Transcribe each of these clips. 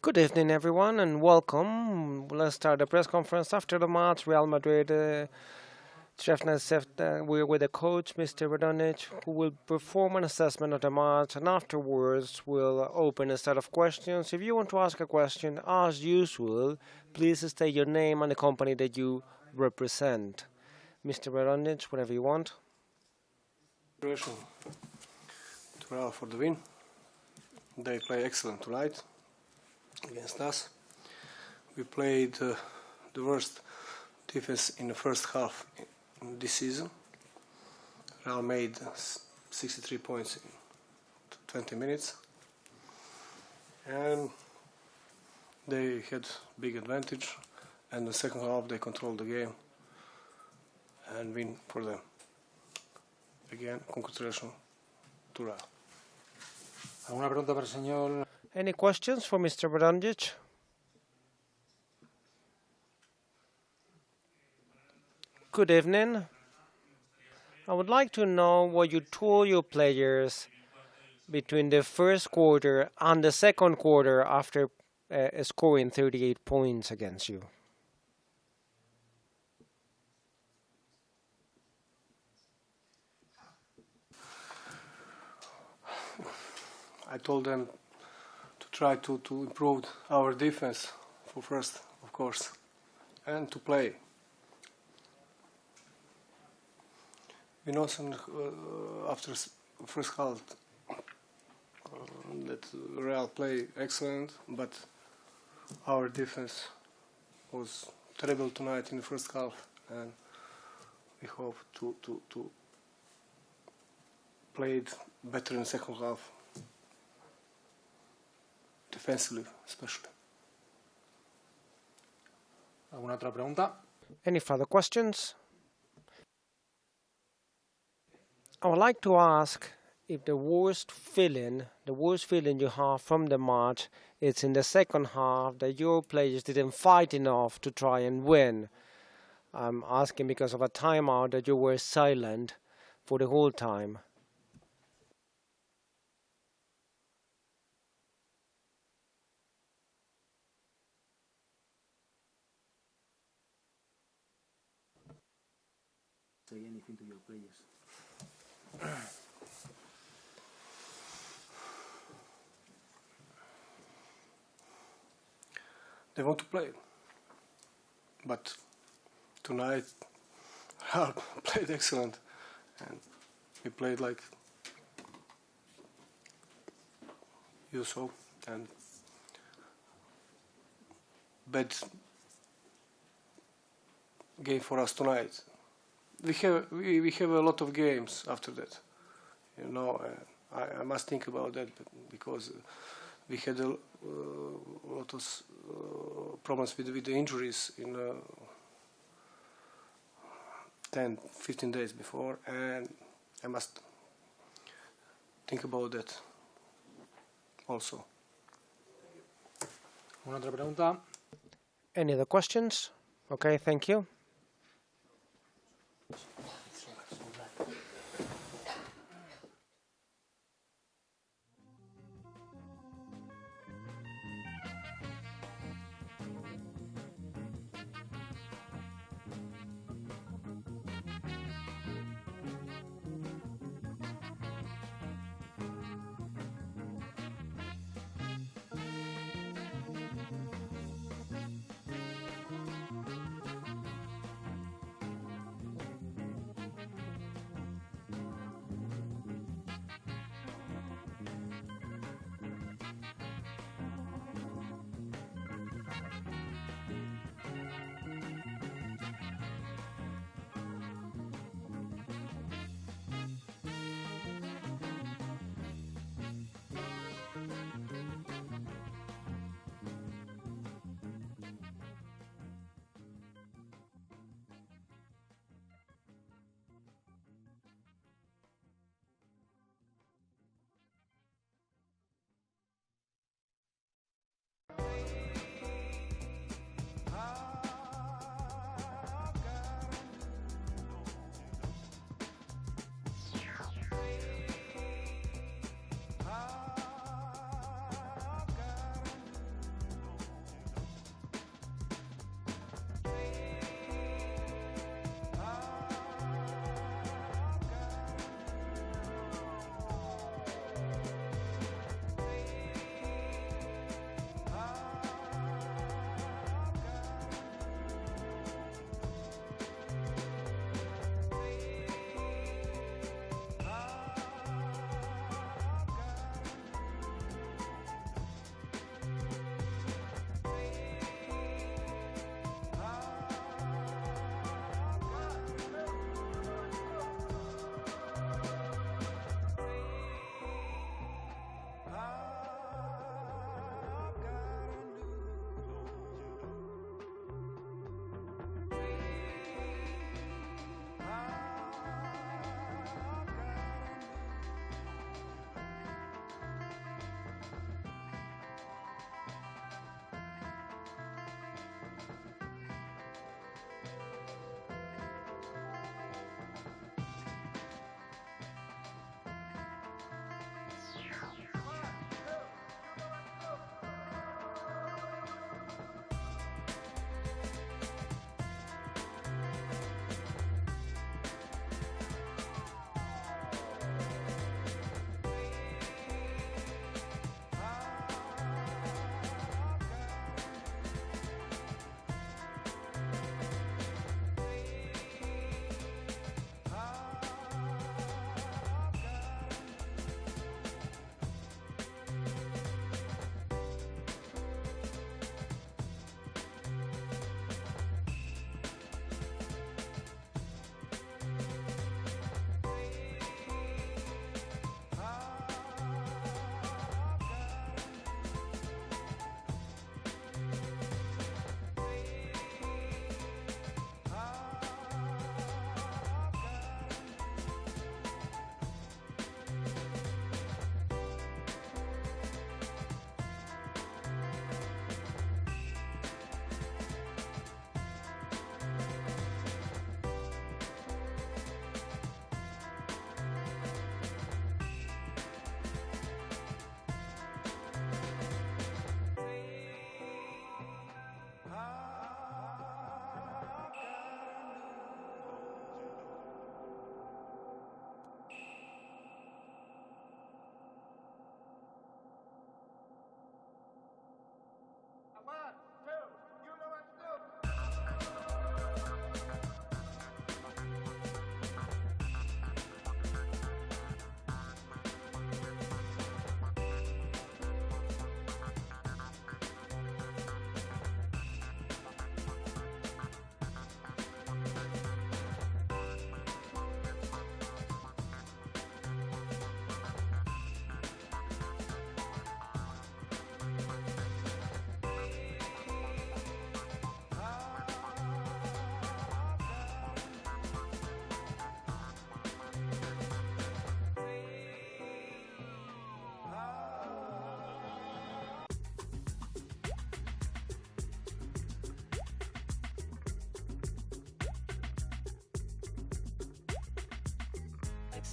Good evening, everyone, and welcome. Let's start the press conference after the match. Real Madrid, we're with the coach, Mr. Radonic, who will perform an assessment of the match, and afterwards we'll open a set of questions. If you want to ask a question, as usual, please state your name and the company that you represent. Mr. Radonic, whatever you want. Congratulations to Real for the win. They play excellent tonight against us. We played the worst defense in the first half this season. Real made 63 points in 20 minutes, and they had big advantage. And the second half they controlled the game and win for them. Again, congratulations to Real. ¿Alguna pregunta para el señor? Any questions for Mr. Radonic? Good evening. I would like to know what you told your players between the first quarter and the second quarter after scoring 38 points against you. I told them to try to improve our defense for first, of course, and to play. We know after first half that Real play excellent, but our defense was terrible tonight in the first half, and we hope to play it better in the second half. Defensively, especially. ¿Alguna otra pregunta? Any further questions? I would like to ask if the worst feeling you have from the match is in the second half that your players didn't fight enough to try and win. I'm asking because of a timeout that you were silent for the whole time. Say anything to your players. They want to play, but tonight played excellent, and we played like you saw, and bad game for us tonight. We have a lot of games after that, you know. I must think about that because we had a lot of problems with the injuries in 10-15 days before, and I must think about that also. ¿Una otra pregunta? Any other questions? Okay, thank you.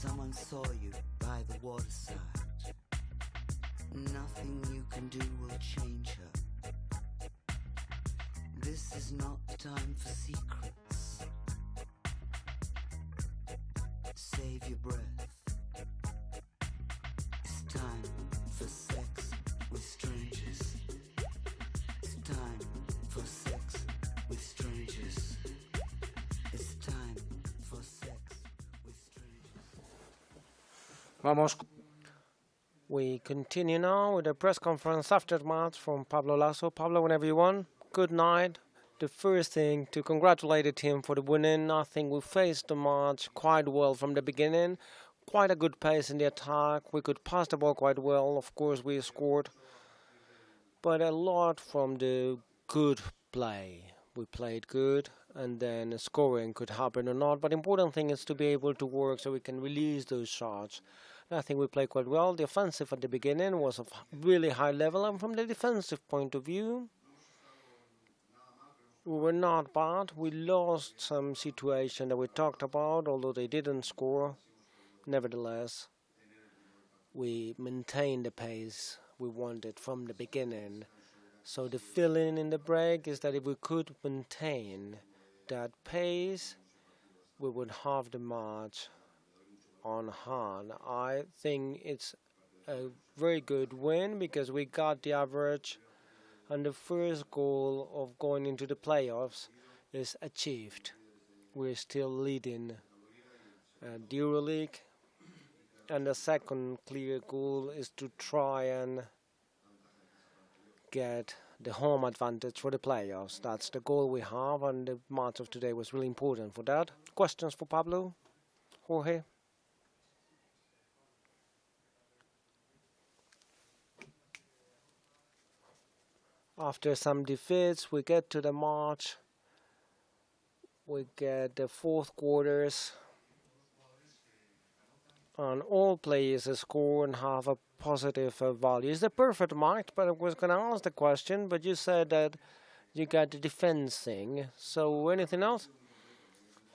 Someone saw you by the waterside. Nothing you can do will change her. This is not the time for secrets. Save your breath. It's time for sex with strangers. It's time for sex with strangers. It's time for sex with strangers. Vamos. We continue now with the press conference after the match from Pablo Lasso. Pablo, whenever you want. Good night. The first thing, to congratulate the team for the winning. I think we faced the match quite well from the beginning. Quite a good pace in the attack. We could pass the ball quite well. Of course, we scored. But a lot from the good play. We played good, and then scoring could happen or not. But the important thing is to be able to work so we can release those shots. I think we played quite well. The offensive at the beginning was of really high level, and from the defensive point of view, we were not bad. We lost some situation that we talked about, although they didn't score. Nevertheless, we maintained the pace we wanted from the beginning. So the feeling in the break is that if we could maintain that pace, we would have the match on hand. I think it's a very good win because we got the average, and the first goal of going into the playoffs is achieved. We're still leading the EuroLeague, and the second clear goal is to try and get the home advantage for the playoffs. That's the goal we have, and the match of today was really important for that. Questions for Pablo? Jorge? After some defeats, we get to the match. We get the fourth quarters, and all players score and have a positive value. It's the perfect match, but I was going to ask the question, but you said that you got the defense thing. So anything else?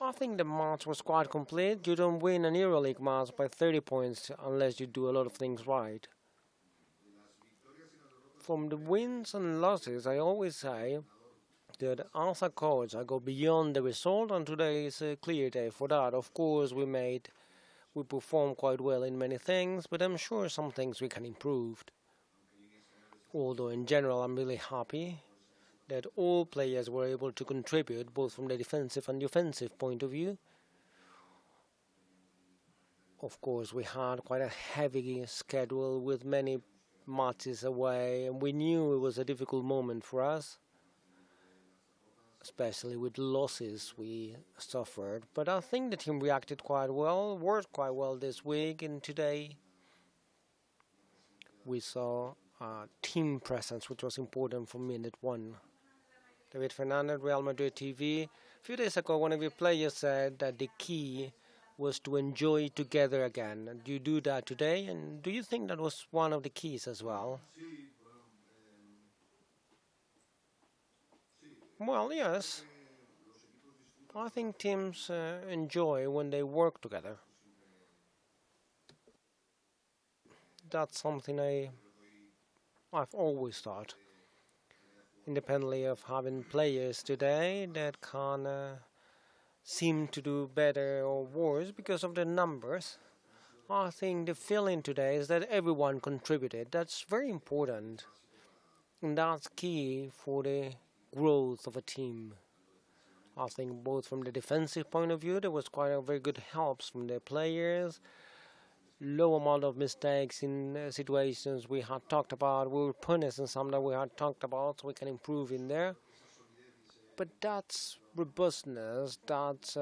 I think the match was quite complete. You don't win an EuroLeague match by 30 points unless you do a lot of things right. From the wins and losses, I always say that as a coach, I go beyond the result, and today is a clear day for that. Of course, we performed quite well in many things, but I'm sure some things we can improve. Although in general, I'm really happy that all players were able to contribute, both from the defensive and the offensive point of view. Of course, we had quite a heavy schedule with many matches away, and we knew it was a difficult moment for us, especially with losses we suffered. But I think the team reacted quite well, worked quite well this week, and today we saw team presence, which was important for minute one. David Fernandez, Real Madrid TV. A few days ago, one of your players said that the key was to enjoy together again. Do you do that today? And do you think that was one of the keys as well? Well, yes. I think teams enjoy when they work together. That's something I've always thought. Independently of having players today that can seem to do better or worse because of the numbers, I think the feeling today is that everyone contributed. That's very important, and that's key for the growth of a team. I think both from the defensive point of view, there was quite a very good helps from the players, low amount of mistakes in situations we had talked about. We were punished in some that we had talked about, so we can improve in there. But that's robustness, that's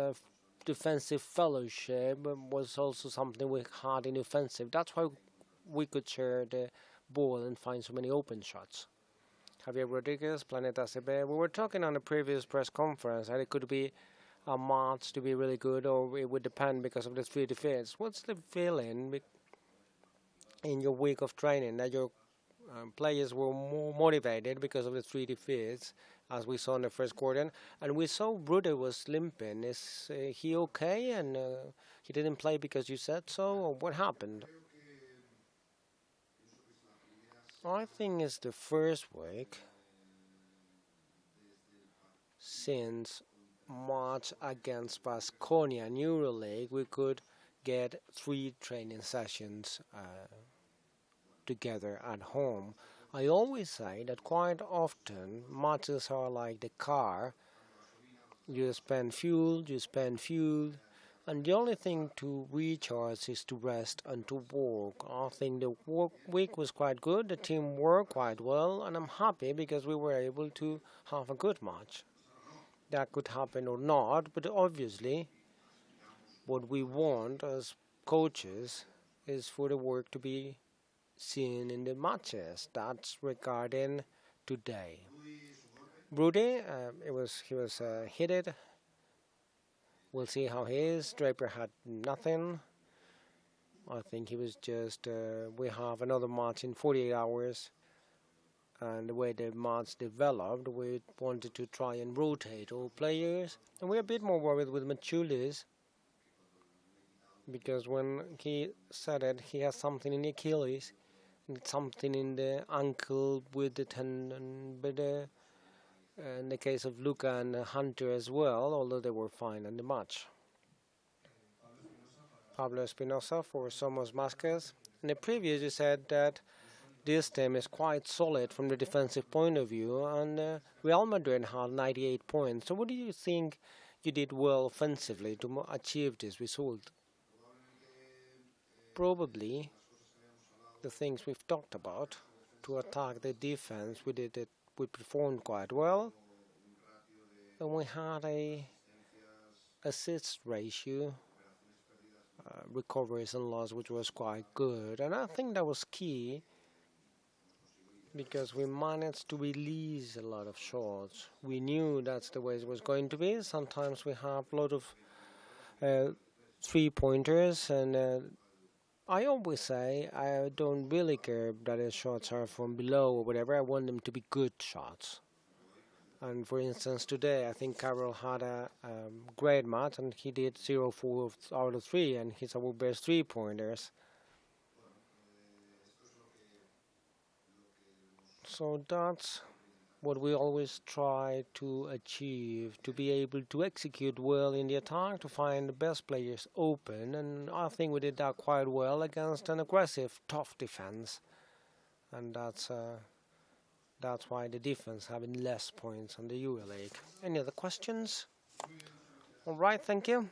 defensive fellowship was also something we had in offensive. That's why we could share the ball and find so many open shots. Javier Rodriguez, Planeta CB. We were talking on the previous press conference that it could be a match to be really good, or it would depend because of the 3 defeats. What's the feeling in your week of training that your players were more motivated because of the 3 defeats, as we saw in the first quarter. And we saw Rude was limping. Is he okay? And he didn't play because you said so, or what happened? I think it's the first week since March against Baskonia in EuroLeague we could get 3 training sessions together at home. I always say that quite often matches are like the car. You spend fuel, and the only thing to recharge is to rest and to work. I think the work week was quite good, the team worked quite well, and I'm happy because we were able to have a good match. That could happen or not, but obviously what we want as coaches is for the work to be seen in the matches. That's regarding today. Rudy, he was hit it. We'll see how he is. Draper had nothing. I think he was just. We have another match in 48 hours, and the way the match developed, we wanted to try and rotate all players, and we're a bit more worried with Machulis because when he said it, he has something in the Achilles and something in the ankle with the tendon, but in the case of Luca and Hunter as well, although they were fine in the match. Pablo Espinosa for Somos Vasquez. In the preview you said that this team is quite solid from the defensive point of view, and Real Madrid had 98 points. So what do you think you did well offensively to achieve this result? Probably the things we've talked about. To attack the defense, we performed quite well, and we had a assist ratio, recoveries and loss, which was quite good, and I think that was key because we managed to release a lot of shots. We knew that's the way it was going to be. Sometimes we have a lot of 3-pointers, and I always say I don't really care that the shots are from below or whatever. I want them to be good shots. And for instance, today I think Carroll had a great match, and he did 0-4 out of 3, and he's our best 3-pointers. So that's what we always try to achieve, to be able to execute well in the attack, to find the best players open, and I think we did that quite well against an aggressive, tough defense, and that's why the defense having less points on the EuroLeague. Any other questions? All right, thank you.